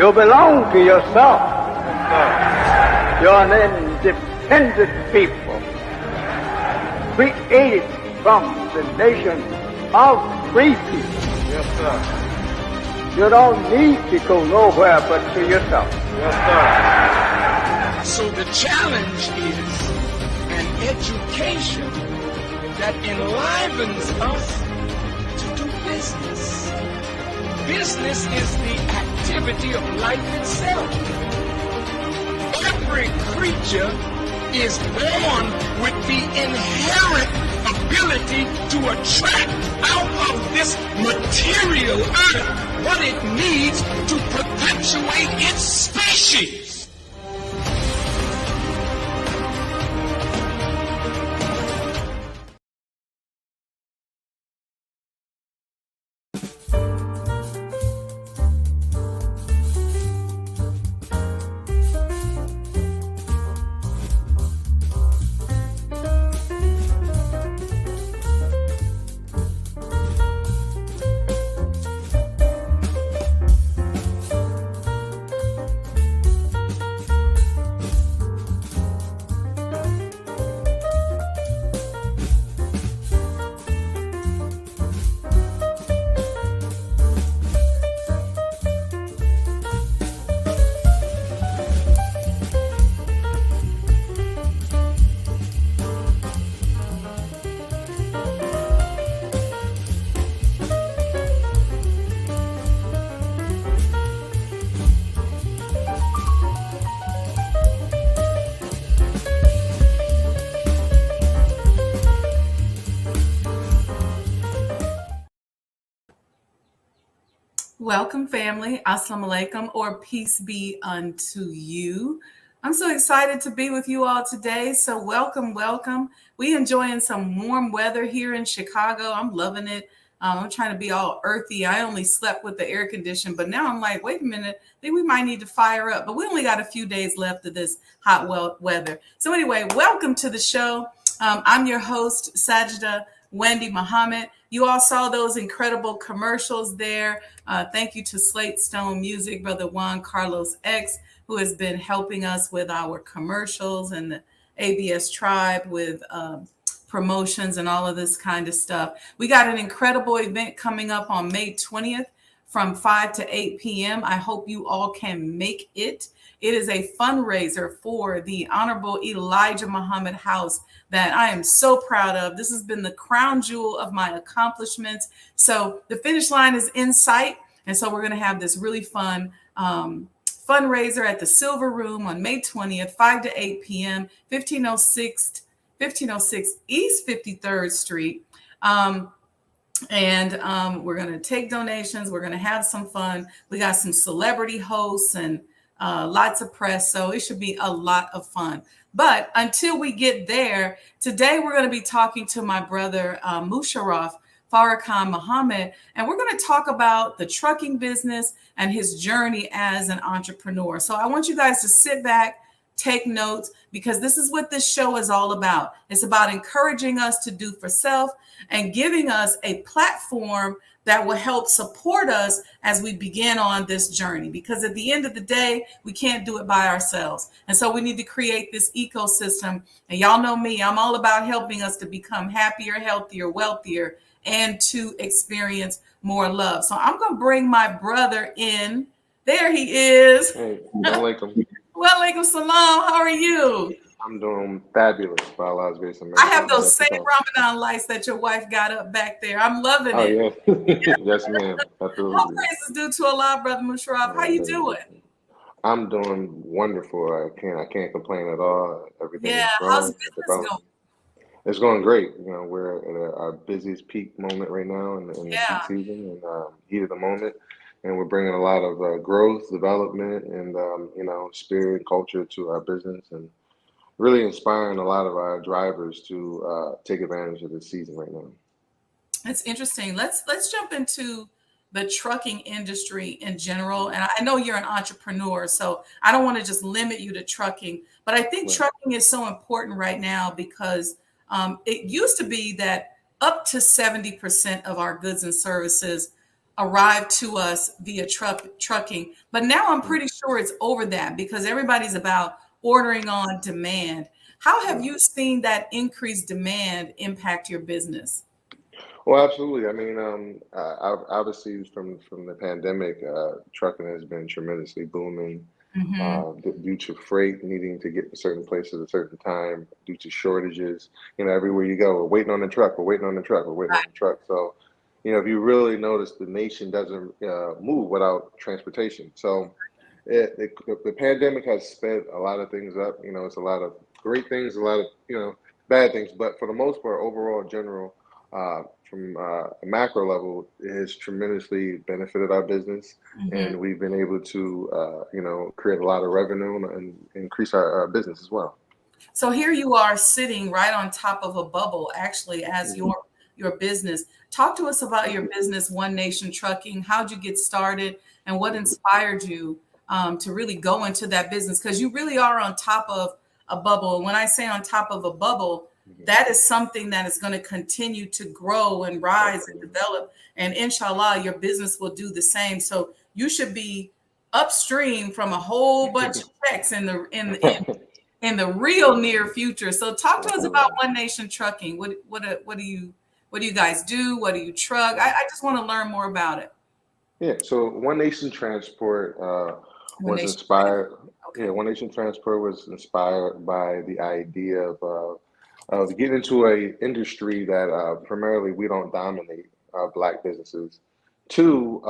You belong to yourself. You're an independent people, created from the nation of free people. Yes, sir. You don't need to go nowhere but to yourself. Yes, So the challenge is an education that enlivens us to do business. Business is the activity of life itself. Every creature is born with the inherent ability to attract out of this material earth what it needs to perpetuate its species. Welcome, family. Assalamu alaikum, or peace be unto you. I'm so excited to be with you all today. So welcome. We enjoying some warm weather here in Chicago. I'm loving it. I'm trying to be all earthy. I only slept with the air condition, but now I'm like, wait a minute, I think we might need to fire up. But we only got a few days left of this hot weather. So anyway, welcome to the show. I'm your host, Sajida Wendy Muhammad. You all saw those incredible commercials there. Thank you to Slate Stone Music, Brother Juan Carlos X, who has been helping us with our commercials, and the ABS Tribe with promotions and all of this kind of stuff. We got an incredible event coming up on May 20th from 5 to 8 p.m. I hope you all can make it. It is a fundraiser for the Honorable Elijah Muhammad House that I am so proud of. This has been the crown jewel of my accomplishments. So the finish line is in sight. And so we're going to have this really fun fundraiser at the Silver Room on May 20th, 5 to 8 p.m., 1506 East 53rd Street. We're going to take donations. We're going to have some fun. We got some celebrity hosts and lots of press. So it should be a lot of fun. But until we get there, today we're going to be talking to my brother, Musharraf Farrakhan Muhammad, and we're going to talk about the trucking business and his journey as an entrepreneur. So I want you guys to sit back, take notes, because this is what this show is all about. It's about encouraging us to do for self and giving us a platform that will help support us as we begin on this journey. Because at the end of the day, we can't do it by ourselves. And so we need to create this ecosystem. And y'all know me, I'm all about helping us to become happier, healthier, wealthier, and to experience more love. So I'm going to bring my brother in. There he is. Hey, alaikum. Walaikum salam. How are you? I'm doing fabulous. By Allah's grace and mercy. I have those same Ramadan lights that your wife got up back there. I'm loving it. Oh, yeah. Yes, ma'am. Absolutely. All praises due to Allah, Brother Musharraf. How you doing? I'm doing wonderful. I can't complain at all. Everything is growing. How's business going? It's going great. You know, we're at our busiest peak moment right now in the peak season and heat of the moment. And we're bringing a lot of growth, development, and, spirit, culture to our business, and really inspiring a lot of our drivers to take advantage of this season right now. It's interesting. Let's jump into the trucking industry in general. And I know you're an entrepreneur, so I don't want to just limit you to trucking, but I think trucking is so important right now because it used to be that up to 70% of our goods and services arrived to us via trucking. But now I'm pretty sure it's over that because everybody's about ordering on demand. How have you seen that increased demand impact your business? Well, absolutely. I mean, obviously from the pandemic, trucking has been tremendously booming Hmm. due to freight needing to get to certain places at a certain time, due to shortages. Everywhere you go, we're waiting on the truck, we're waiting on the truck, we're waiting on the truck. So, if you really notice, the nation doesn't move without transportation. So, the pandemic has sped a lot of things up. It's a lot of great things, a lot of bad things, but for the most part, overall, general, from a macro level, it has tremendously benefited our business, Hmm. and we've been able to create a lot of revenue and increase our business as well. So here you are sitting right on top of a bubble, actually, as Mhm. your business. Talk to us about your business, One Nation Trucking. How'd you get started, and what Mhm. inspired you to really go into that business? Because you really are on top of a bubble. And when I say on top of a bubble, Mhm. that is something that is going to continue to grow and rise and Absolutely. develop. And inshallah, your business will do the same. So you should be upstream from a whole bunch of checks in the real near future. So talk to us about Absolutely. One Nation Trucking. What do you guys do? What do you truck? I just want to learn more about it. Yeah, so One Nation Transport One was Nation inspired. Transport. Yeah, Okay. One Nation Transport was inspired by the idea of getting into a industry that primarily we don't dominate, Black businesses. Two,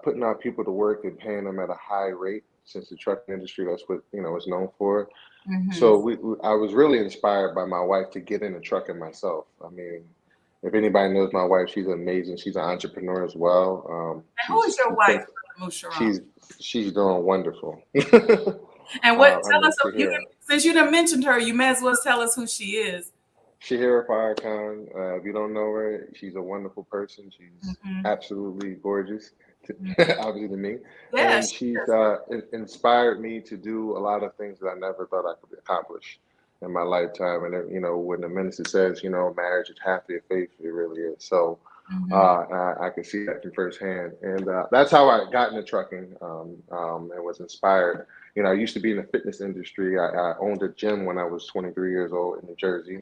putting our people to work and paying them at a high rate, since the trucking industry, that's what is known for. Hmm. So I was really inspired by my wife to get into trucking myself. I mean, if anybody knows my wife, she's amazing. She's an entrepreneur as well. And who is your She wife, takes Musharraf? she's she's doing wonderful. And what Her tell us name's Shahira. since you done mentioned her, you may as well tell us who she is. Shahira Farrakhan. If you don't know her, she's a wonderful person. She's Hmm. absolutely gorgeous, obviously to me, Yeah, and she she's is. inspired me to do a lot of things that I never thought I could accomplish in my lifetime. And when the minister says, marriage is half your faith, it really is. So Hmm. I can see that from firsthand, and that's how I got into trucking, and was inspired. I used to be in the fitness industry. I owned a gym when I was 23 years old in New Jersey.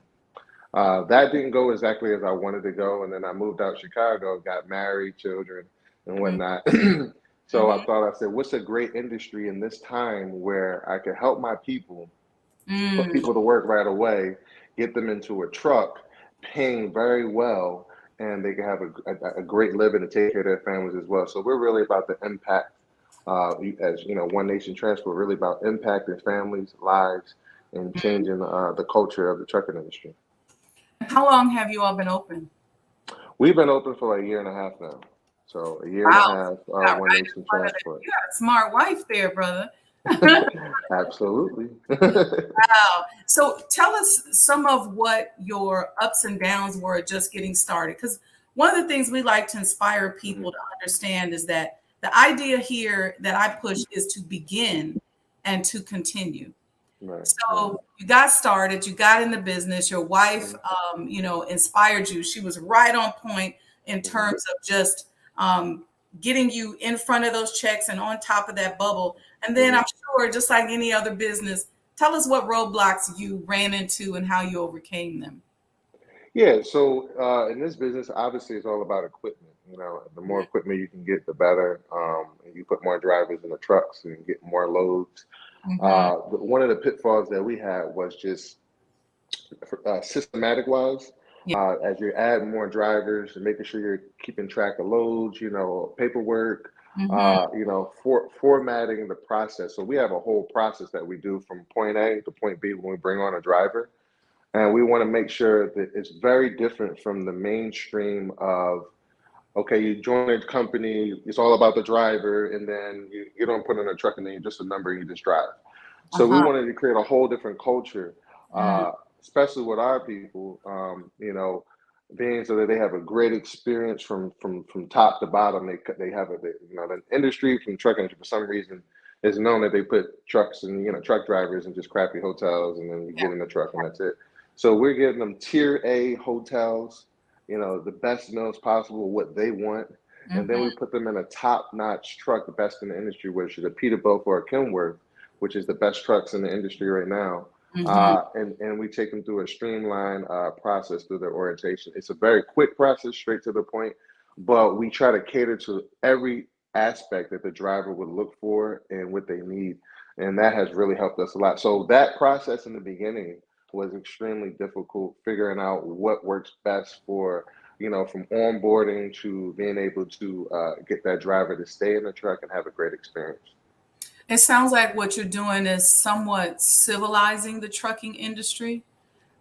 That didn't go exactly as I wanted to go, and then I moved out to Chicago, got married, children, and whatnot. So I Hmm. thought, I said, what's a great industry in this time where I could help my people, put Mm. people to work right away, get them into a truck, paying very well, and they can have a great living to take care of their families as well. So we're really about the impact, as One Nation Transport, really about impacting families, lives, and changing the culture of the trucking industry. How long have you all been open? We've been open for like a year and a half now. So a year and a Wow, half, got One right in Nation front of it. Transport. You got a smart wife there, brother. Absolutely. Wow. So tell us some of what your ups and downs were just getting started. Because one of the things we like to inspire Mhm. people to understand is that the idea here that I push is to begin and to continue. Right, right. So you got started, you got in the business, your wife, Mhm, inspired you. She was right on point in mhm, terms of just um, getting you in front of those checks and on top of that bubble. And then I'm mhm. sure, just like any other business, tell us what roadblocks you ran into and how you overcame them. Yeah, so in this business, obviously, it's all about equipment. The more equipment you can get, the better. And you put more drivers in the trucks and get more loads. Hmm. But one of the pitfalls that we had was just systematic wise, Yeah. as you add more drivers and making sure you're keeping track of loads, paperwork, Hmm. formatting the process. So we have a whole process that we do from point A to point B when we bring on a driver. And we want to make sure that it's very different from the mainstream of, okay, you join a company, it's all about the driver, and then you don't put in a truck and then you're just a number and you just drive. So we Uh-huh. wanted to create a whole different culture, Mm. uh, especially with our people, being so that they have a great experience from top to bottom. They have the industry from truck industry for some reason is known that they put trucks and truck drivers in just crappy hotels, and then you Yeah. get in the truck and that's it. So we're giving them tier A hotels, the best meals possible, what they want. And then we put them in a top-notch truck, the best in the industry, which is a Peterbilt or a Kenworth, which is the best trucks in the industry right now. And we take them through a streamlined process through their orientation. It's a very quick process, straight to the point, but we try to cater to every aspect that the driver would look for and what they need. And that has really helped us a lot. So that process in the beginning was extremely difficult, figuring out what works best for, from onboarding to being able to get that driver to stay in the truck and have a great experience. It sounds like what you're doing is somewhat civilizing the trucking industry.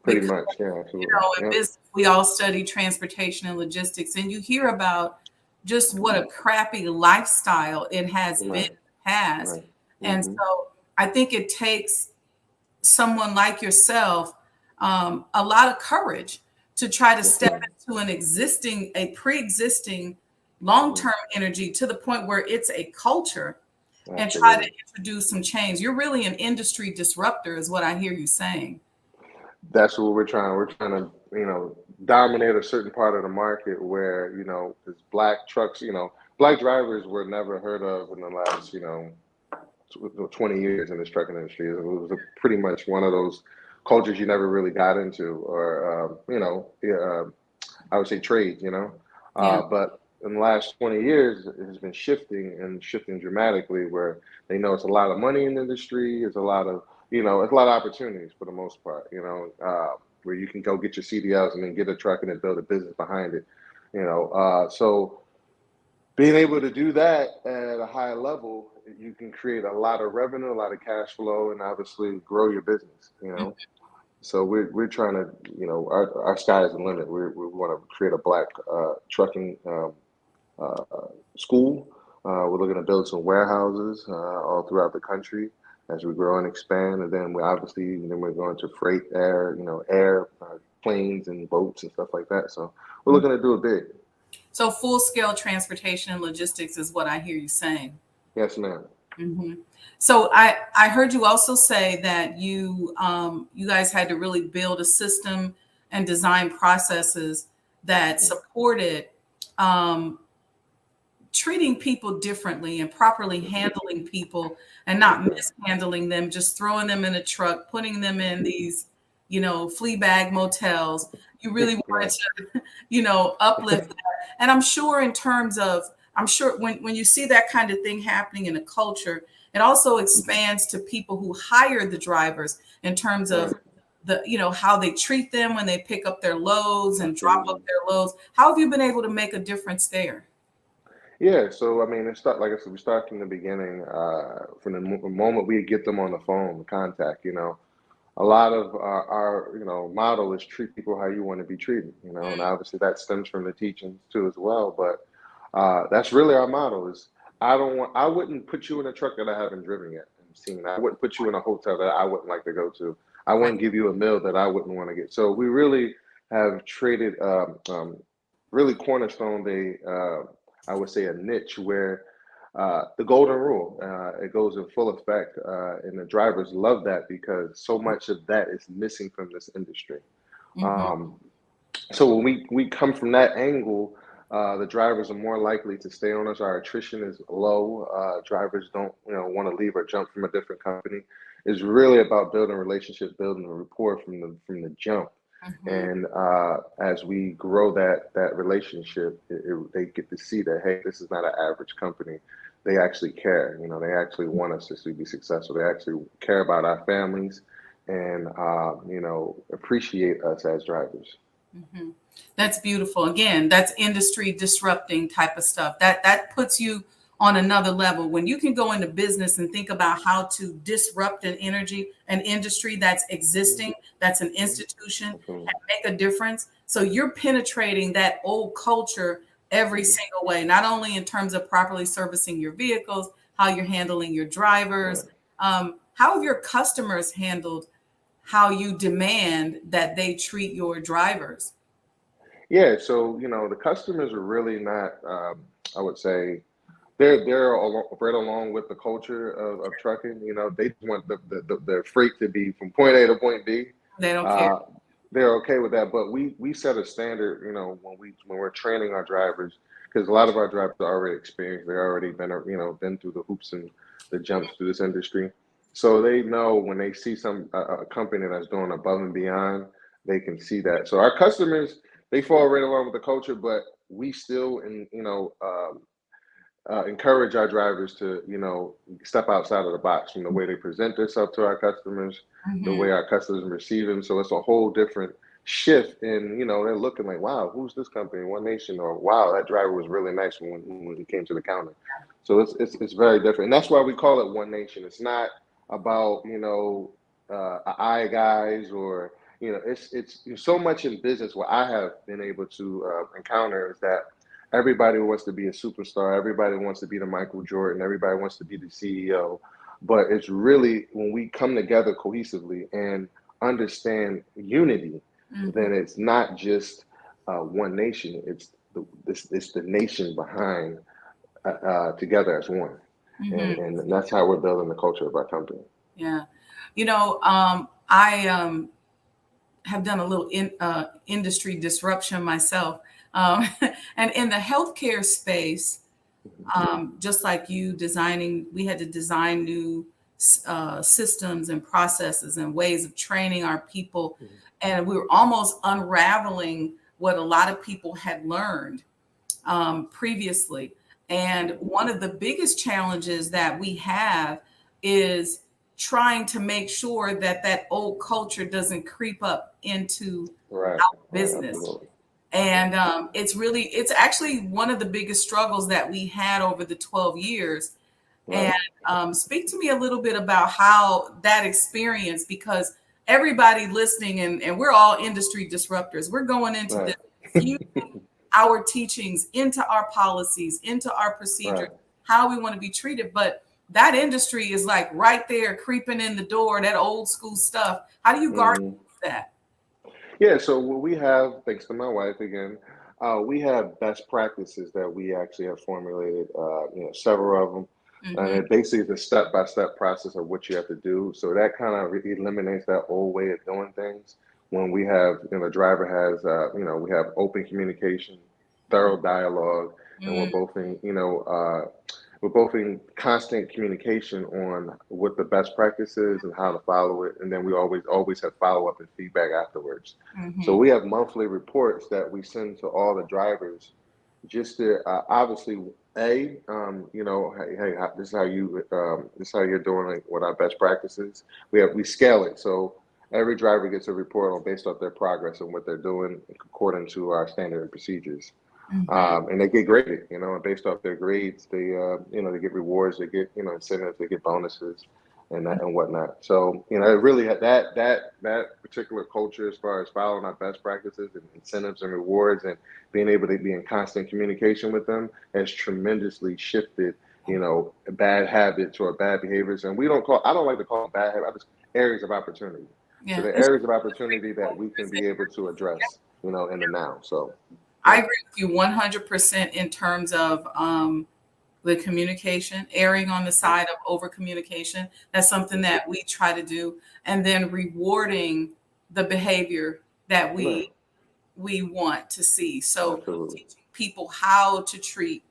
Pretty Because, much, yeah, absolutely. in business, we all study transportation and logistics, and you hear about just what a crappy lifestyle it has been in the past. Right. And so I think it takes someone like yourself a lot of courage to try to step into a pre-existing long-term energy to the point where it's a culture and try to introduce some change. You're really an industry disruptor is what I hear you saying. That's what we're trying. We're trying to, dominate a certain part of the market where, because black trucks, black drivers were never heard of in the last, 20 years in this trucking industry. It was pretty much one of those cultures you never really got into, or, I would say trades, but in the last 20 years, it has been shifting dramatically where they know it's a lot of money in the industry. It's a lot of, it's a lot of opportunities for the most part, where you can go get your CDLs and then get a truck and then build a business behind it, so being able to do that at a high level, you can create a lot of revenue, a lot of cash flow, and obviously grow your business, So we're trying to, our sky is the limit. We want to create a black trucking school. We're looking to build some warehouses all throughout the country as we grow and expand. And then we're going to freight, air, planes and boats and stuff like that. So we're looking to do it big. So full-scale transportation and logistics is what I hear you saying. Yes, ma'am. So I heard you also say that you guys had to really build a system and design processes that supported treating people differently and properly handling people and not mishandling them, just throwing them in a truck, putting them in these, flea bag motels. You really wanted to, uplift that. And I'm sure when you see that kind of thing happening in a culture, it also expands to people who hire the drivers in terms of how they treat them when they pick up their loads and drop up their loads. How have you been able to make a difference there? Yeah, so I mean, like I said, we start from the beginning, from the moment we get them on the phone, the contact. A lot of our motto is treat people how you want to be treated. And obviously that stems from the teachings too as well. But that's really our motto is I wouldn't put you in a truck that I haven't driven yet and seen. I wouldn't put you in a hotel that I wouldn't like to go to. I wouldn't give you a meal that I wouldn't want to get. So we really have traded, really cornerstone I would say a niche where the golden rule, it goes in full effect, and the drivers love that because so much of that is missing from this industry. So when we come from that angle, the drivers are more likely to stay on us. Our attrition is low. Drivers don't want to leave or jump from a different company. It's really about building a relationship, building a rapport from the jump. And as we grow that relationship, they get to see that, hey, this is not an average company. They actually care. They actually want us to be successful. They actually care about our families and, appreciate us as drivers. That's beautiful. Again, that's industry disrupting type of stuff. That puts you on another level. When you can go into business and think about how to disrupt an industry that's existing, that's an institution, and make a difference. So you're penetrating that old culture every single way, not only in terms of properly servicing your vehicles, how you're handling your drivers, how have your customers handled how you demand that they treat your drivers? Yeah, so the customers are really not. I would say they're right along with the culture of trucking. They just want the freight to be from point A to point B. They don't care. They're okay with that, but we set a standard. When we're training our drivers, because a lot of our drivers are already experienced. They're already been through the hoops and the jumps through this industry. So they know when they see a company that's doing above and beyond, they can see that. So our customers, they fall right along with the culture, but we still, encourage our drivers to, step outside of the box from the way they present themselves to our customers, the way our customers receive them. So it's a whole different shift in, they're looking like, wow, who's this company? One Nation, or wow, that driver was really nice when he came to the counter. So it's very different. And that's why we call it One Nation. It's not about, eye guys or, it's so much in business. What I have been able to encounter is that everybody wants to be a superstar. Everybody wants to be the Michael Jordan. Everybody wants to be the CEO. But it's really when we come together cohesively and understand unity, then it's not just One Nation. It's the nation behind together as one. And that's how we're building the culture of our company. Yeah. I have done a little industry disruption myself. And in the healthcare space, just like you we had to design new systems and processes and ways of training our people. And we were almost unraveling what a lot of people had learned previously. And one of the biggest challenges that we have is trying to make sure that old culture doesn't creep up into our business. Absolutely. And it's actually one of the biggest struggles that we had over the 12 years. Right. And speak to me a little bit about how that experience, because everybody listening, and we're all industry disruptors. We're going into this, fusing our teachings into our policies, into our procedures, how we want to be treated. But that industry is like right there creeping in the door, that old school stuff. How do you guard that? Yeah, so what we have, thanks to my wife again, we have best practices that we actually have formulated, several of them. And it basically is a step-by-step process of what you have to do. So that kind of eliminates that old way of doing things. When we have, the driver has, we have open communication, thorough dialogue, and we're both in constant communication on what the best practice is and how to follow it. And then we always have follow-up and feedback afterwards. So we have monthly reports that we send to all the drivers just to obviously, hey, this is how you're doing what our best practices. We scale it. So every driver gets a report based off their progress and what they're doing according to our standard procedures. And they get graded, and based off their grades, they get rewards, they get, incentives, they get bonuses and whatnot. So, it really had that particular culture as far as following our best practices and incentives and rewards and being able to be in constant communication with them has tremendously shifted, bad habits or bad behaviors. And I don't like to call them bad habits, areas of opportunity. Yeah. So the areas of opportunity that we can be able to address, in the now. So I agree with you 100% in terms of the communication, erring on the side of over communication. That's something that we try to do, and then rewarding the behavior that we want to see. So teaching people how to treat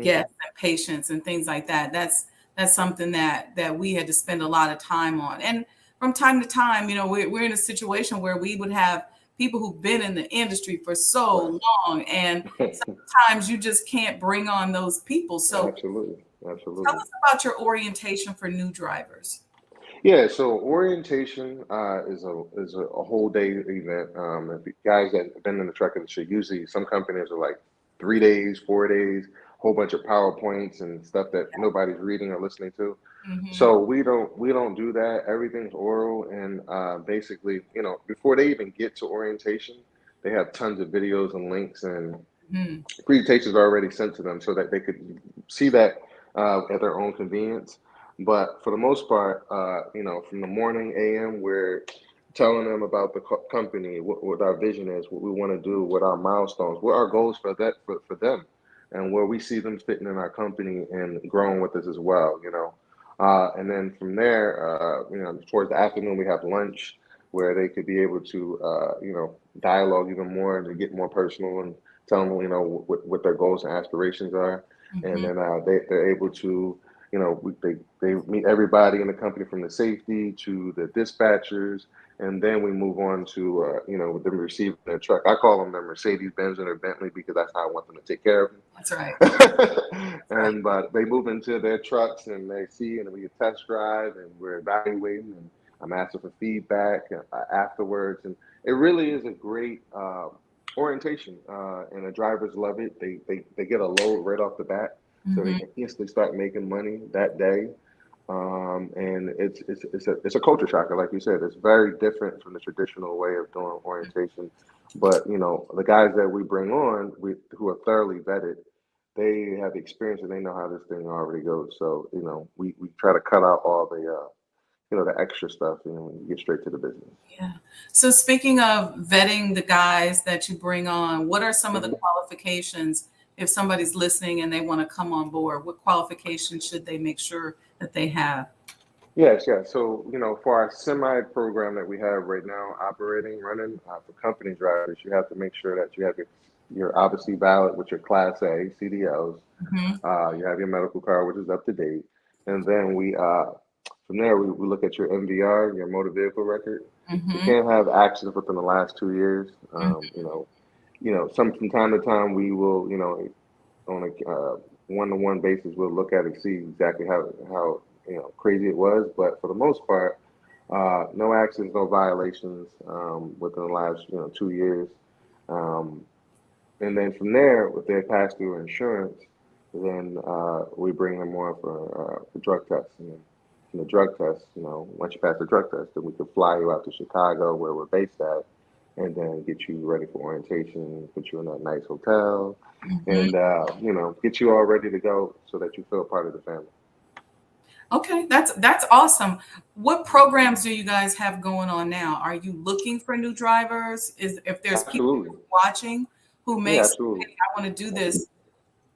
guests and patients and things like that. That's something that we had to spend a lot of time on. And from time to time, we're in a situation where we would have people who've been in the industry for so long, and sometimes you just can't bring on those people. So absolutely. Tell us about your orientation for new drivers. Yeah, so orientation is a whole day event. If guys that have been in the truck industry, usually some companies are like 3 days, 4 days, whole bunch of PowerPoints and stuff that nobody's reading or listening to. So we don't do that. Everything's oral, and basically, before they even get to orientation, they have tons of videos and links and presentations already sent to them so that they could see that at their own convenience. But for the most part, from the morning AM, we're telling them about the company, what our vision is, what we want to do, what our milestones, what our goals for them, and where we see them fitting in our company and growing with us as well, And then from there, towards the afternoon, we have lunch. where they could be able to, dialogue even more and to get more personal and tell them, what their goals and aspirations are. And then they're able to, they meet everybody in the company from the safety to the dispatchers. And then we move on to, them receiving their truck. I call them their Mercedes Benz and their Bentley because that's how I want them to take care of them. That's right. And but they move into their trucks and they see, and we test drive and we're evaluating, and I'm asking for feedback afterwards. And it really is a great orientation, and the drivers love it. They get a load right off the bat, so they can instantly start making money that day. And it's a culture shocker, like you said. It's very different from the traditional way of doing orientation. But the guys that we bring on, who are thoroughly vetted, they have experience and they know how this thing already goes. So we try to cut out all the extra stuff and get straight to the business. Yeah. So speaking of vetting the guys that you bring on, what are some of the qualifications if somebody's listening and they want to come on board? What qualifications should they make sure that they have? Yes. So, for our semi program that we have right now running for company drivers, you have to make sure that you have you're obviously valid with your Class A CDLs. You have your medical card, which is up to date. And then from there, we look at your MVR, your motor vehicle record. You can't have accidents within the last 2 years. From time to time, we will, on a one-to-one basis, we'll look at it, see exactly how crazy it was. But for the most part, no accidents, no violations within the last 2 years. And then from there, if they pass through insurance, then we bring them on for drug tests. And the drug test, once you pass the drug test, then we can fly you out to Chicago, where we're based at, and then get you ready for orientation, put you in a nice hotel, and get you all ready to go so that you feel part of the family. Okay, that's awesome. What programs do you guys have going on now? Are you looking for new drivers? If there's Absolutely. people watching who may say, "Hey, I want to do this."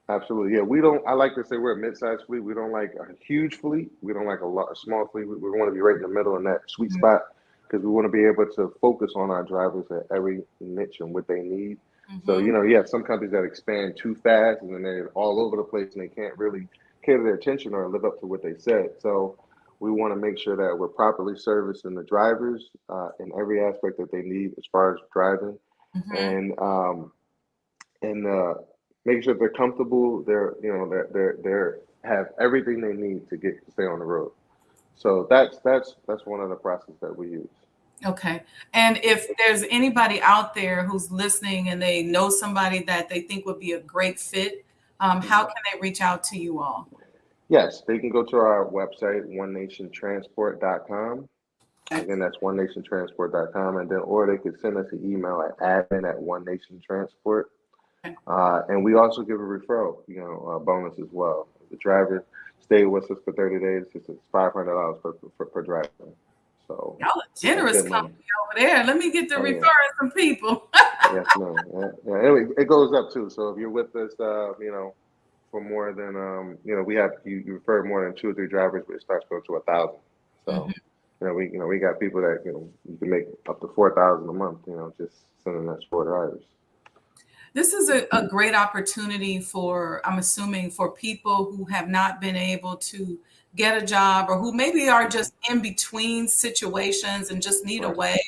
Absolutely. Yeah, I like to say we're a mid-sized fleet. We don't like a huge fleet. We don't like a small fleet. We want to be right in the middle in that sweet spot, because we want to be able to focus on our drivers at every niche and what they need. So, you have some companies that expand too fast and then they're all over the place and they can't really cater their attention or live up to what they said. So we want to make sure that we're properly servicing the drivers in every aspect that they need as far as driving, and making sure they're comfortable. They're have everything they need to stay on the road. So that's one of the processes that we use. Okay. And if there's anybody out there who's listening and they know somebody that they think would be a great fit, how can they reach out to you all? Yes, they can go to our website, onenationtransport.com. Again, that's onenationtransport.com. And then, or they could send us an email at admin@onenationtransport. And we also give a referral, bonus as well. If the driver stay with us for 30 days, it's $500 per driver. So y'all are generous company over there. Let me get to referring some people. Yes, no. Yeah. Anyway, it goes up too. So if you're with us, for more than we have you refer more than 2 or 3 drivers, but it starts going to 1,000. So we got people that you can make up to 4,000 a month. Just sending us 4 drivers. This is a great opportunity I'm assuming, for people who have not been able to get a job, or who maybe are just in between situations and just need a way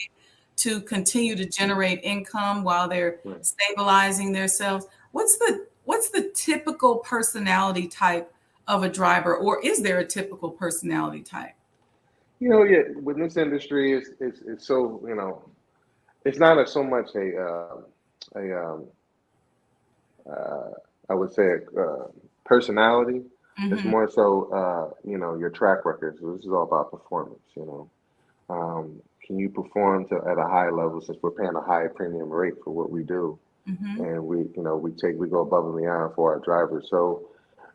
to continue to generate income while they're stabilizing themselves. What's the typical personality type of a driver, or is there a typical personality type? With this industry, it's so it's not so much I would say personality. It's more so your track record. So this is all about performance. Can you perform at a high level, since we're paying a high premium rate for what we do, and we go above and beyond for our drivers. So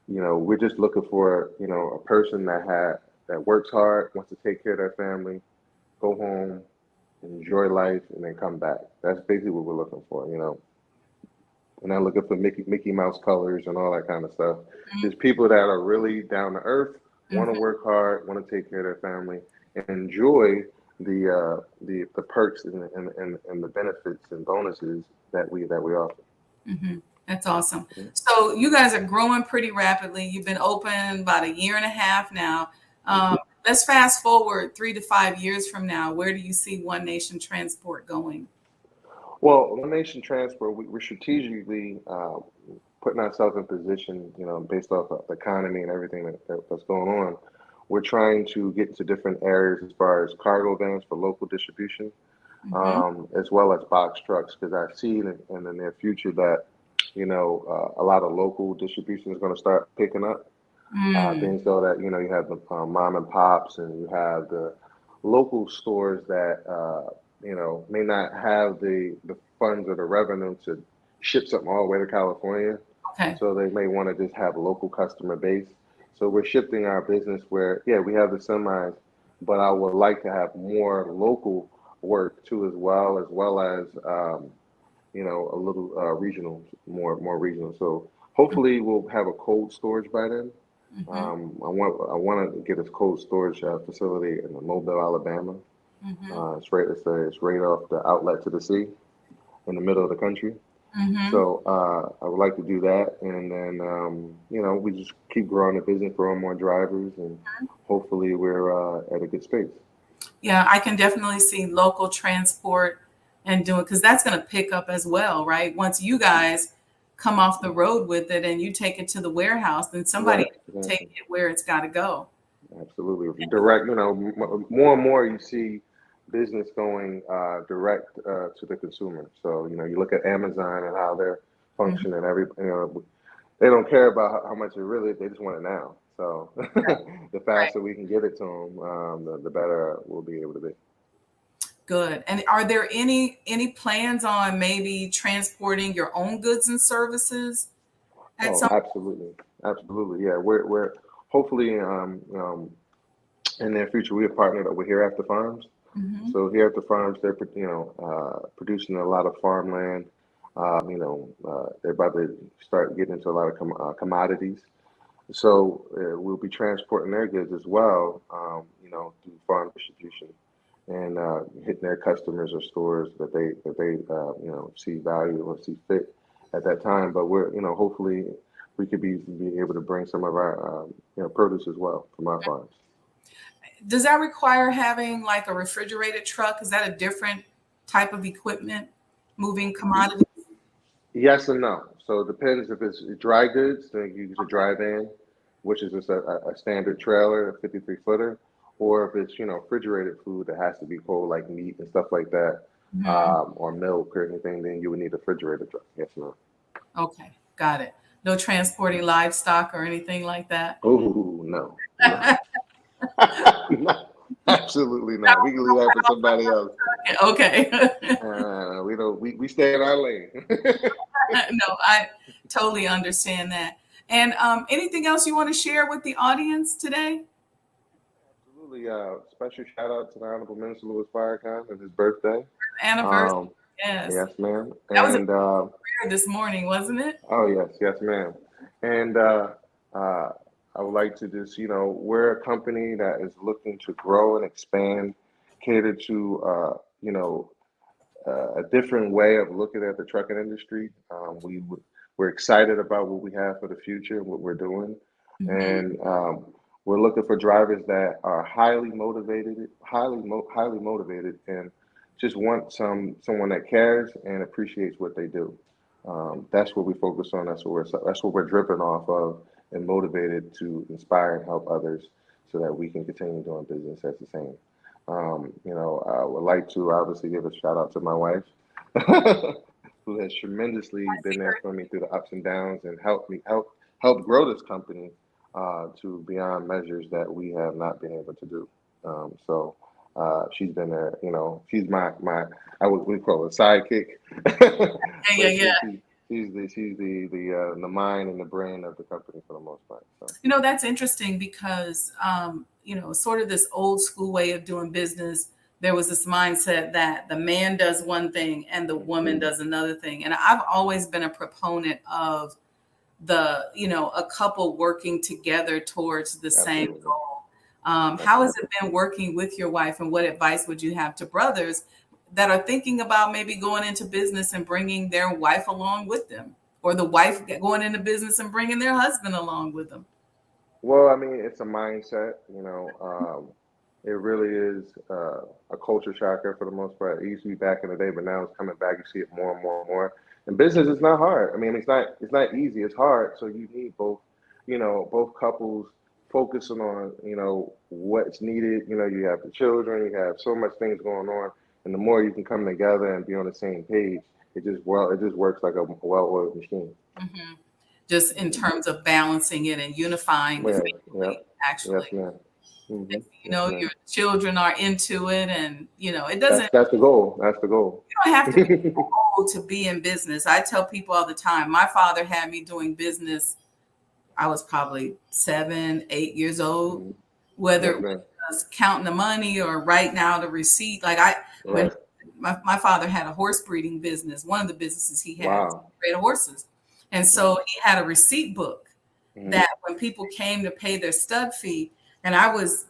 we're just looking for a person that works hard, wants to take care of their family, go home, enjoy life, and then come back. That's basically what we're looking for. We're not looking for Mickey Mouse colors and all that kind of stuff. There's people that are really down to earth, want to work hard, want to take care of their family, and enjoy, the perks and the benefits and bonuses that we offer. Mm-hmm. That's awesome. So you guys are growing pretty rapidly. You've been open about a year and a half now. Let's fast forward 3 to 5 years from now. Where do you see One Nation Transport going? Well, One Nation Transport, we're strategically putting ourselves in position, based off of the economy and everything that's going on. We're trying to get to different areas as far as cargo vans for local distribution, as well as box trucks, because I see in the near future that, a lot of local distribution is going to start picking up. Mm, Being so that, you have the mom and pops and you have the local stores that, may not have the funds or the revenue to ship something all the way to California. okay. So they may want to just have a local customer base. So we're shifting our business where, yeah, we have the semis, but I would like to have more local work too, as well as a little regional, more regional. So hopefully we'll have a cold storage by then. Mm-hmm. I want to get a cold storage facility in Mobile, Alabama. Mm-hmm. It's right off the outlet to the sea in the middle of the country. Mm-hmm. So I would like to do that, and then we just keep growing the business, growing more drivers, and hopefully we're at a good space. Yeah, I can definitely see local transport and doing, because that's going to pick up as well, right? Once you guys come off the road with it and you take it to the warehouse, then somebody Right, has to take exactly. it where it's got to go. Absolutely. Direct, more and more you see business going direct to the consumer. So, you look at Amazon and how they're Mhm. functioning. They don't care about how much it really, they just want it now. So the Right. faster we can get it to them, the better we'll be able to be. Good. And are there any plans on maybe transporting your own goods and services at Oh, some? absolutely. Absolutely. Yeah. We're hopefully, in the future, we have partnered up with Here After Farms. Mhm. So here at the farms, they're producing a lot of farmland. They're about to start getting into a lot of commodities. So we'll be transporting their goods as well, through farm distribution and hitting their customers or stores that they see value or see fit at that time. But we're hopefully we could be able to bring some of our produce as well from our farms. Does that require having like a refrigerated truck? Is that a different type of equipment moving commodities? Yes and no. So it depends if it's dry goods, then you use a dry van, which is just a standard trailer, a 53 footer, or if it's, refrigerated food that has to be cold, like meat and stuff like that, Mhm. or milk or anything, then you would need a refrigerator truck. Yes or no? Okay, got it. No transporting livestock or anything like that. Oh, no, no, no, absolutely not. We can leave that for somebody else. Okay. We don't, we stay in our lane. No, I totally understand that. And anything else you want to share with the audience today? Absolutely. Special shout out to the Honorable Minister Louis Farrakhan and his birthday. Anniversary. Um, Yes. yes, ma'am. That was a And prayer this morning, wasn't it? oh yes, ma'am. And uh, I would like to just, we're a company that is looking to grow and expand, cater to, a different way of looking at the trucking industry. We're excited about what we have for the future and what we're doing, Mhm. and we're looking for drivers that are highly motivated, and just want someone that cares and appreciates what they do. That's what we focus on. That's what we're driven off of, and motivated to inspire and help others, so that we can continue doing business as the same. I would like to obviously give a shout out to my wife, who has tremendously been there for me through the ups and downs and help grow this company to beyond measures that we have not been able to do. She's been there. She's my I would we call it sidekick, Yeah, yeah, but yeah. she's the mind and the brain of the company for the most part. So That's interesting because, sort of this old school way of doing business, there was this mindset that the man does one thing and the woman does another thing. And I've always been a proponent of a couple working together towards the same absolutely. goal. How has it been working with your wife, and what advice would you have to brothers that are thinking about maybe going into business and bringing their wife along with them, or the wife going into business and bringing their husband along with them? Well, I mean, it's a mindset, it really is a culture shocker for the most part. It used to be back in the day, but now it's coming back. You see it more and more and more. And business is not hard. I mean, it's not easy. It's hard. So you need both, both couples focusing on, what's needed. You have the children, you have so much things going on, and the more you can come together and be on the same page, it just works like a well-oiled machine. Hmm. Just in terms of balancing it and unifying the Yeah, yeah, family, actually. yes, ma'am. Hmm. Yes, Your ma'am. children are into it, and it doesn't, That's the goal. That's the goal. you don't have to be old to be in business. I tell people all the time, my father had me doing business. I was probably 7, 8 years old, Mhm. whether Yes, it ma'am. was counting the money or writing out a receipt. Like when Right. my father had a horse breeding business, one of the businesses he had was Wow. bred horses. And Mhm. so he had a receipt book Mhm. that when people came to pay their stud fee, and I was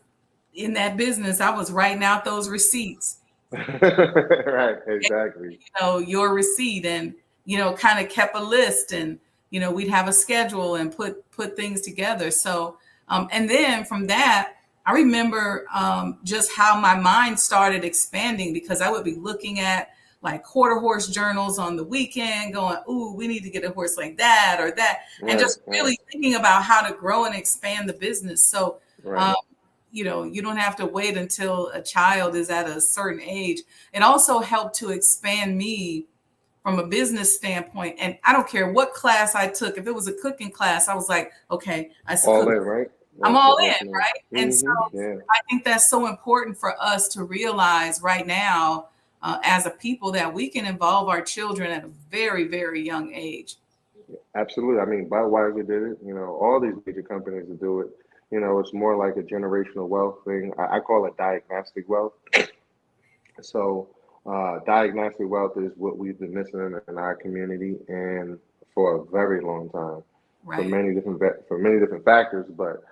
in that business, I was writing out those receipts, Right. Exactly. your receipt, and kind of kept a list, and we'd have a schedule and put things together. So and then from that, I remember just how my mind started expanding, because I would be looking at like quarter horse journals on the weekend going, ooh, we need to get a horse like that or that, and Right. just Right. really thinking about how to grow and expand the business. So Right. um, you don't have to wait until a child is at a certain age. It also helped to expand me from a business standpoint. And I don't care what class I took. If it was a cooking class, I was like, okay, I should All cook. in, right? I'm Yes. all Yes, in, ma'am. right? And so Yeah. I think that's so important for us to realize right now, as a people, that we can involve our children at a very, very young age. Absolutely. I mean, Budweiser did it. All these major companies do it. It's more like a generational wealth thing. I call it diagnostic wealth. So, diagnostic wealth is what we've been missing in our community and for a very long time, Right. for many different factors. But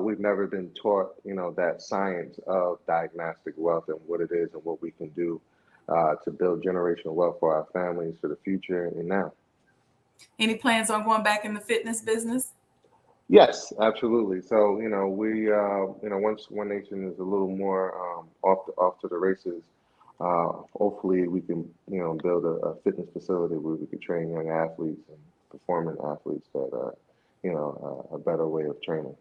we've never been taught, that science of diagnostic wealth and what it is and what we can do to build generational wealth for our families for the future and now. Any plans on going back in the fitness business? Yes, absolutely. So, once One Nation is a little more off to the races, hopefully we can, build a fitness facility where we could train young athletes and performing athletes that are, a better way of training.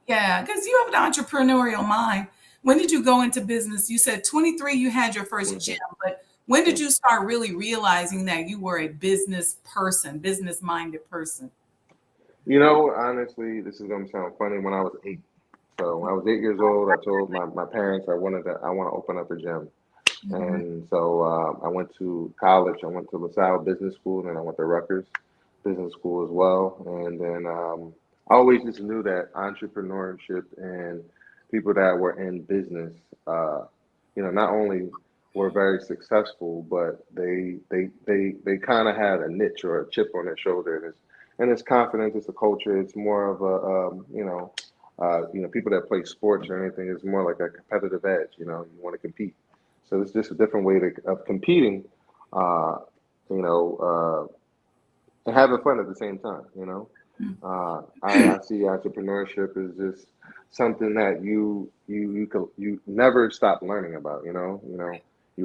Yeah, because you have an entrepreneurial mind. When did you go into business? You said 23, you had your first gym, but when did you start really realizing that you were a business person, business minded person? Honestly, this is gonna sound funny. When I was 8, so when I was 8 years old, I told my parents I want to open up a gym. Mhm. And so I went to college. I went to LaSalle Business School, and then I went to Rutgers Business School as well. And then I always just knew that entrepreneurship and people that were in business, uh, not only were very successful, but they kind of had a niche or a chip on their shoulder. And it's confidence. It's a culture. It's more of a people that play sports or anything. It's more like a competitive edge. You want to compete. So it's just a different way of competing, uh, you know, and having fun at the same time. I see entrepreneurship as just something that you never stop learning about. You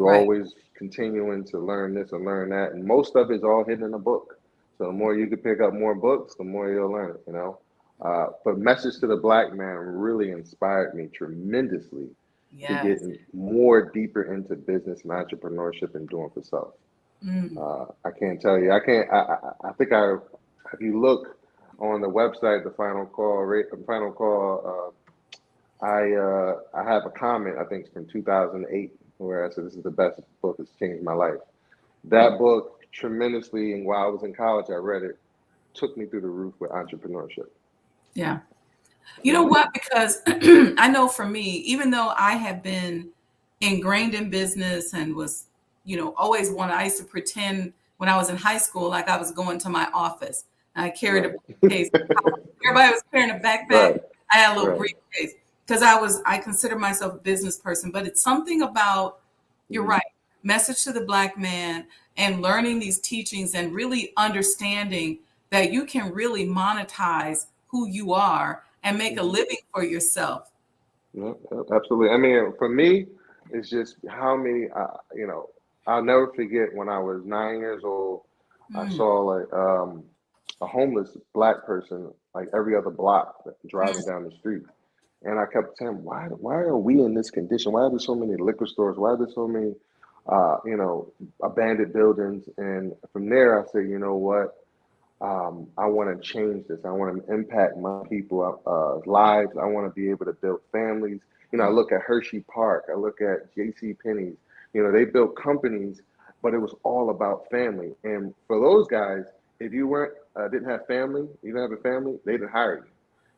Right. always continuing to learn this and learn that, and most of it's all hidden in a book. So the more you can pick up more books, the more you'll learn. But Message to the Black Man really inspired me tremendously to get Yes. more deeper into business and entrepreneurship and doing for self. Mm. I can't tell you. I can't. I think if you look on the website, the final call. I have a comment. I think it's from 2008, where I said this is the best book that's changed my life. That book tremendously, and while I was in college, I read it. Took me through the roof with entrepreneurship. Yeah. You know Yeah. what? Because I know for me, even though I have been ingrained in business and was, always wanted, I used to pretend when I was in high school like I was going to my office. And I carried a Right. briefcase. Everybody was carrying a backpack. Right. I had a little Right. briefcase. because I consider myself a business person, but it's something about, you're right, message to the Black man, and learning these teachings and really understanding that you can really monetize who you are and make a living for yourself. Yeah, absolutely. I mean, for me, it's just how many, I'll never forget when I was 9 years old, I saw like a homeless Black person like every other block driving down the street. And I kept saying, why are we in this condition? Why are there so many liquor stores? Why are there so many, abandoned buildings? And from there, I said, you know what? I want to change this. I want to impact my people lives. I want to be able to build families. I look at Hershey Park. I look at J.C. Penney's. They built companies, but it was all about family. And for those guys, if you didn't have family, you didn't have a family, they didn't hire you.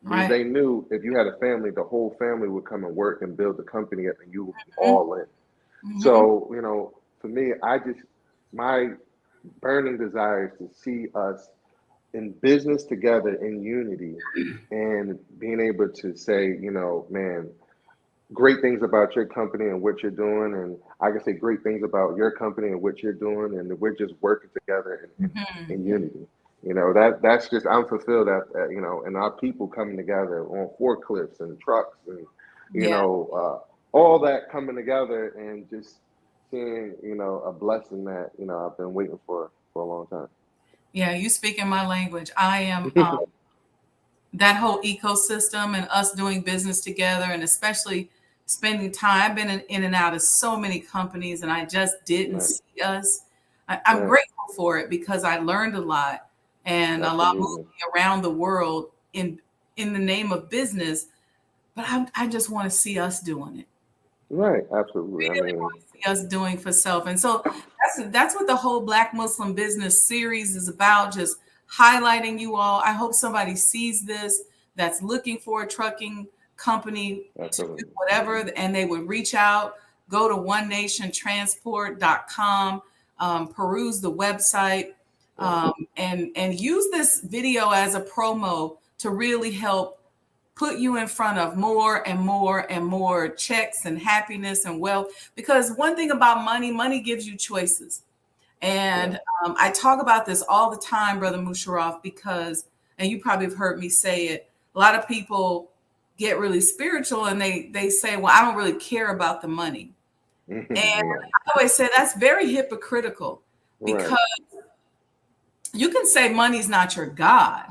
Because they knew if you had a family, the whole family would come and work and build the company up, and you would be all in. So, for me, my burning desire is to see us in business together in unity, and being able to say, man, great things about your company and what you're doing, and I can say great things about your company and what you're doing, and we're just working together in unity. That's just, I'm fulfilled at and our people coming together on forklifts and trucks, and all that coming together, and just seeing a blessing that I've been waiting for a long time. Yeah, you speak in my language. I am that whole ecosystem and us doing business together, and especially spending time. I've been in and out of so many companies, and I just didn't see us. I'm grateful for it because I learned a lot, and Allah moved me around the world in the name of business. But I just want to see us doing it. Right, absolutely. Really want to see us doing for self. And so that's what the whole Black Muslim Business series is about, just highlighting you all. I hope somebody sees this that's looking for a trucking company to do whatever, and they would reach out, go to onenationtransport.com, peruse the website, and use this video as a promo to really help put you in front of more and more and more checks and happiness and wealth. Because one thing about money gives you choices. And I talk about this all the time, Brother Musharraf, because, and you probably have heard me say it, a lot of people get really spiritual and they say, well, I don't really care about the money. And I always say that's very hypocritical, because you can say money's not your God.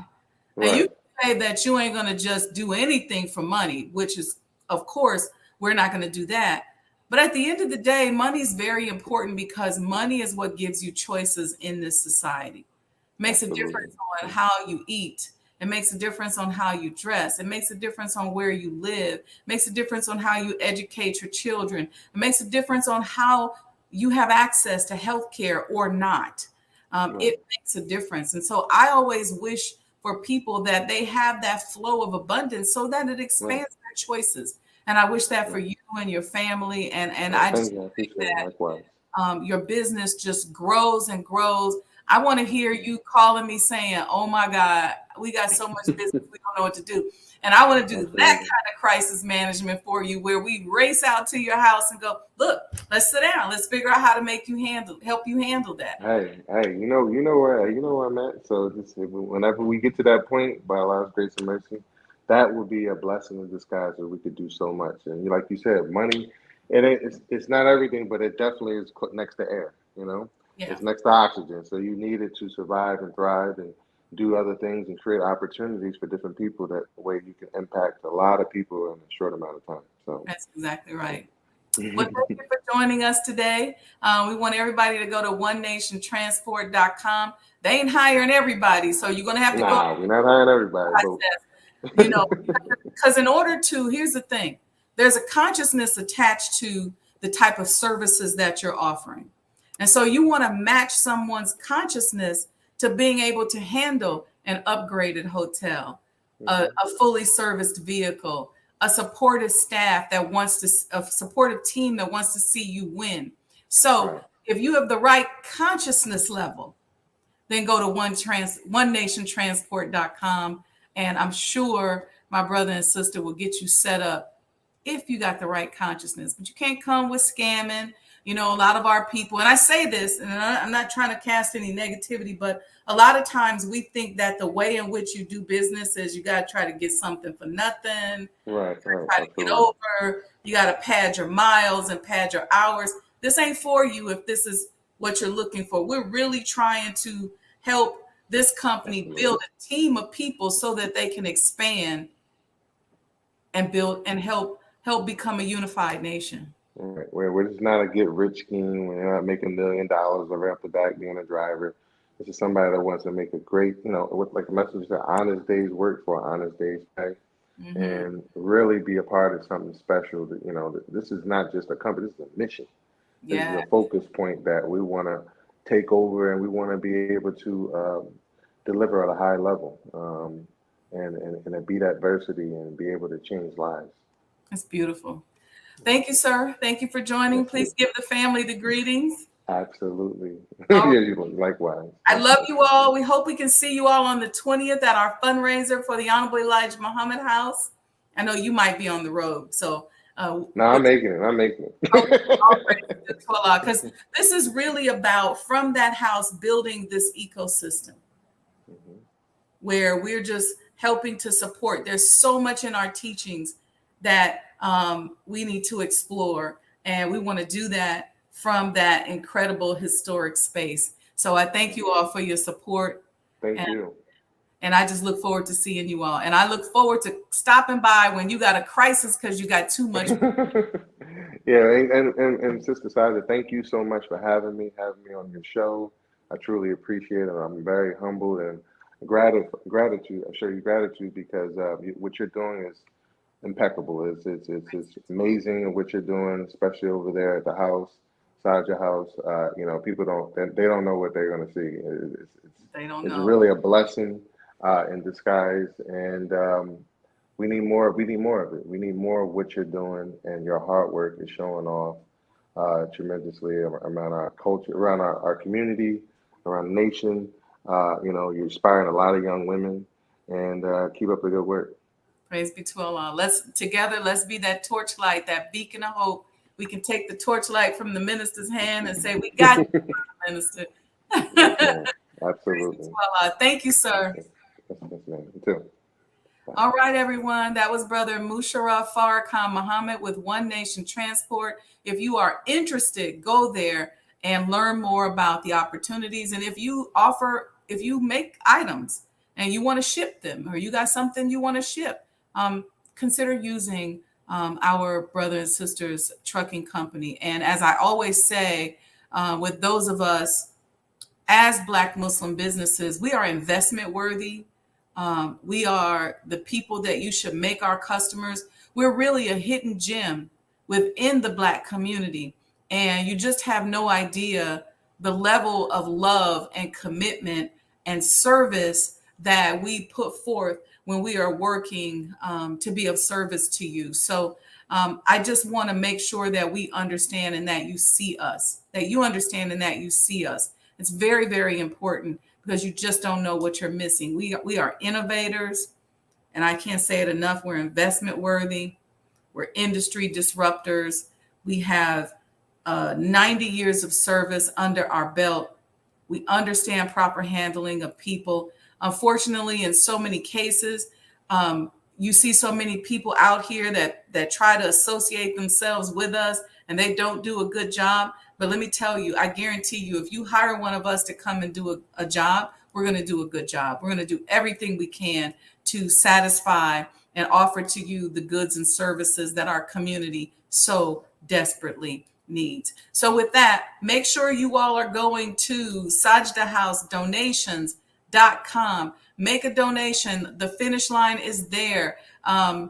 And you say that you ain't going to just do anything for money, which is, of course, we're not going to do that. But at the end of the day, money is very important, because money is what gives you choices in this society. It makes a difference on how you eat. It makes a difference on how you dress. It makes a difference on where you live. It makes a difference on how you educate your children. It makes a difference on how you have access to health care or not. It makes a difference. And so I always wish for people that they have that flow of abundance so that it expands their choices. And I wish that for you and your family. And I just think that your business just grows and grows. I want to hear you calling me saying, oh my God, we got so much business, we don't know what to do. And I want to do that kind of crisis management for you, where we race out to your house and go, look, let's sit down. Let's figure out how to help you handle that. Hey, you know where I'm at. So just whenever we get to that point, by Allah's grace and mercy, that would be a blessing in disguise, where we could do so much. And like you said, money, it's not everything, but it definitely is next to air. It's next to oxygen. So you need it to survive and thrive and do other things and create opportunities for different people. That way you can impact a lot of people in a short amount of time. So that's exactly right. Well, thank you for joining us today. We want everybody to go to onenationtransport.com. They ain't hiring everybody, so you're going to have to go. We're not hiring everybody. Because in order to, here's the thing, there's a consciousness attached to the type of services that you're offering. And so you want to match someone's consciousness to being able to handle an upgraded hotel, a fully serviced vehicle, a supportive staff that a supportive team that wants to see you win. So if you have the right consciousness level, then go to onenationtransport.com. And I'm sure my brother and sister will get you set up if you got the right consciousness. But you can't come with scamming. You know, a lot of our people, and I say this, and I'm not trying to cast any negativity, but a lot of times we think that the way in which you do business is you got to try to get something for nothing. Right. Try to get over. You got to pad your miles and pad your hours. This ain't for you if this is what you're looking for. We're really trying to help this company build a team of people so that they can expand and build and help become a unified nation. Right. Where it's not a get rich scheme. We're not making $1 million right off the back being a driver. This is somebody that wants to make a great, with like the message that honest days work for honest days pay, and really be a part of something special. That this is not just a company. This is a mission. This is a focus point that we want to take over, and we want to be able to deliver at a high level, and beat adversity and be able to change lives. That's beautiful. Thank you, sir. Thank you for joining. Please give the family the greetings. Absolutely. Likewise. I love you all. We hope we can see you all on the 20th at our fundraiser for the Honorable Elijah Muhammad House. I know you might be on the road, so. No, I'm making it. Because this is really about, from that house, building this ecosystem where we're just helping to support. There's so much in our teachings that we need to explore, and we want to do that from that incredible historic space. So I thank you all for your support. Thank you. And I just look forward to seeing you all. And I look forward to stopping by when you got a crisis because you got too much. And Sister Sada, thank you so much for having me on your show. I truly appreciate it. I'm very humbled and gratitude. I show you gratitude because what you're doing is impeccable. It's amazing what you're doing, especially over there at the house, inside your house. People don't know what they're going to see. It's really a blessing in disguise, and we need more of it. We need more of what you're doing, and your hard work is showing off tremendously around our culture, around our community, around the nation. You're inspiring a lot of young women, and keep up the good work. Praise be to Allah. Let's be that torchlight, that beacon of hope. We can take the torchlight from the minister's hand and say, we got you, minister. Absolutely. Thank you, sir. Yes, ma'am. You too. All right, everyone. That was Brother Musharraf Farrakhan Muhammad with One Nation Transport. If you are interested, go there and learn more about the opportunities. And if you make items and you want to ship them, or you got something you want to ship, consider using our brother and sisters trucking company. And as I always say, with those of us as Black Muslim businesses, we are investment worthy. We are the people that you should make our customers. We're really a hidden gem within the Black community. And you just have no idea the level of love and commitment and service that we put forth when we are working to be of service to you. So I just want to make sure that we understand and that you see us, that you understand and that you see us. It's very, very important because you just don't know what you're missing. We are innovators, and I can't say it enough. We're investment worthy. We're industry disruptors. We have 90 years of service under our belt. We understand proper handling of people. Unfortunately, in so many cases, you see so many people out here that try to associate themselves with us, and they don't do a good job. But let me tell you, I guarantee you, if you hire one of us to come and do a job, we're going to do a good job. We're going to do everything we can to satisfy and offer to you the goods and services that our community so desperately needs. So with that, make sure you all are going to sajdahousedonations.com. Make a donation. The finish line is there. And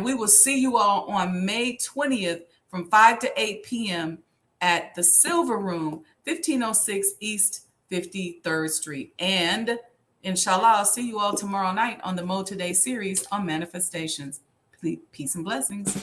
we will see you all on May 20th from 5 to 8 p.m. at the Silver Room, 1506 East 53rd Street. And inshallah, I'll see you all tomorrow night on the MOEToday series on manifestations. Peace and blessings.